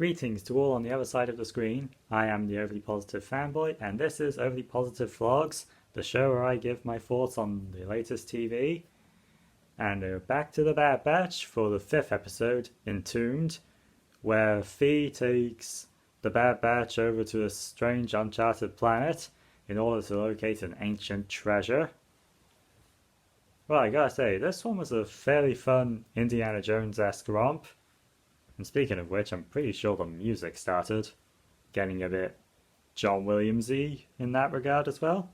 Greetings to all on the other side of the screen. I am the Overly Positive Fanboy, and this is Overly Positive Vlogs, the show where I give my thoughts on the latest TV. And we're back to the Bad Batch for the 5th episode, Entombed, where Fee takes the Bad Batch over to a strange uncharted planet in order to locate an ancient treasure. Well, I gotta say, this one was a fairly fun Indiana Jones-esque romp. And speaking of which, I'm pretty sure the music started getting a bit John Williams-y in that regard as well.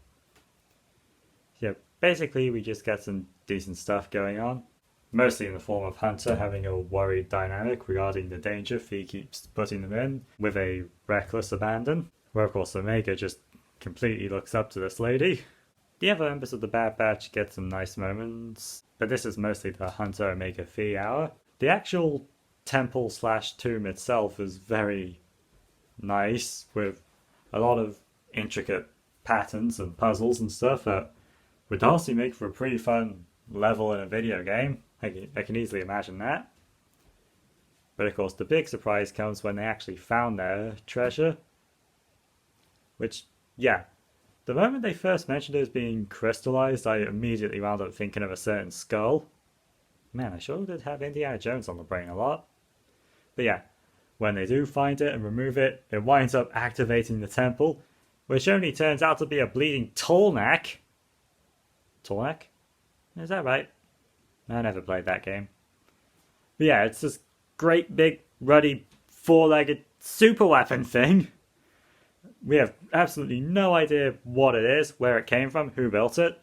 Yeah, basically we just get some decent stuff going on. Mostly in the form of Hunter having a worried dynamic regarding the danger Fee keeps putting them in with a reckless abandon. Where of course Omega just completely looks up to this lady. The other members of the Bad Batch get some nice moments, but this is mostly the Hunter Omega Fee hour. The actual temple/tomb itself is very nice, with a lot of intricate patterns and puzzles and stuff that would honestly make for a pretty fun level in a video game. I can easily imagine that. But of course the big surprise comes when they actually found their treasure. Which, yeah, the moment they first mentioned it as being crystallized, I immediately wound up thinking of a certain skull. Man, I sure did have Indiana Jones on the brain a lot. But yeah, when they do find it and remove it, it winds up activating the temple, which only turns out to be a bleeding Tolnak. Tolnak? Is that right? I never played that game. But yeah, it's this great big ruddy four-legged super weapon thing. We have absolutely no idea what it is, where it came from, who built it.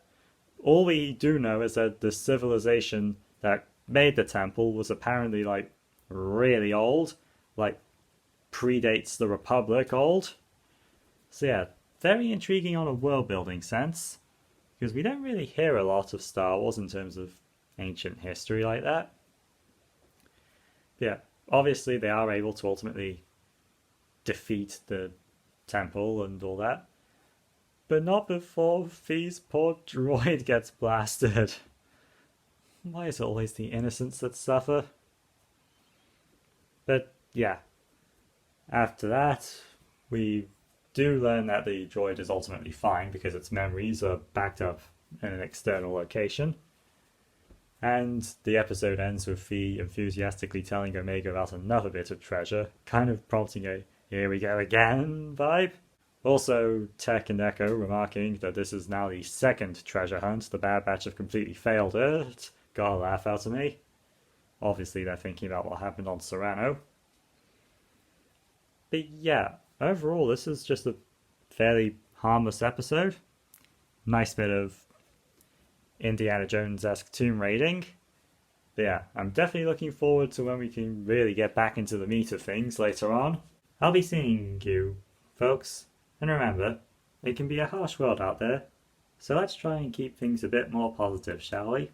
All we do know is that the civilization that made the temple was apparently like really old, like predates the Republic old. So yeah, very intriguing on a world building sense, because we don't really hear a lot of Star Wars in terms of ancient history like that. But yeah, obviously they are able to ultimately defeat the temple and all that, but not before Fee's poor droid gets blasted. Why is it always the innocents that suffer? But yeah, after that, we do learn that the droid is ultimately fine because its memories are backed up in an external location. And the episode ends with Fee enthusiastically telling Omega about another bit of treasure, kind of prompting a "here we go again" vibe. Also, Tech and Echo remarking that this is now the second treasure hunt the Bad Batch have completely failed at. Got a laugh out of me. Obviously they're thinking about what happened on Serrano. But yeah, overall this is just a fairly harmless episode. Nice bit of Indiana Jones-esque tomb raiding. But yeah, I'm definitely looking forward to when we can really get back into the meat of things later on. I'll be seeing you, folks. And remember, it can be a harsh world out there. So let's try and keep things a bit more positive, shall we?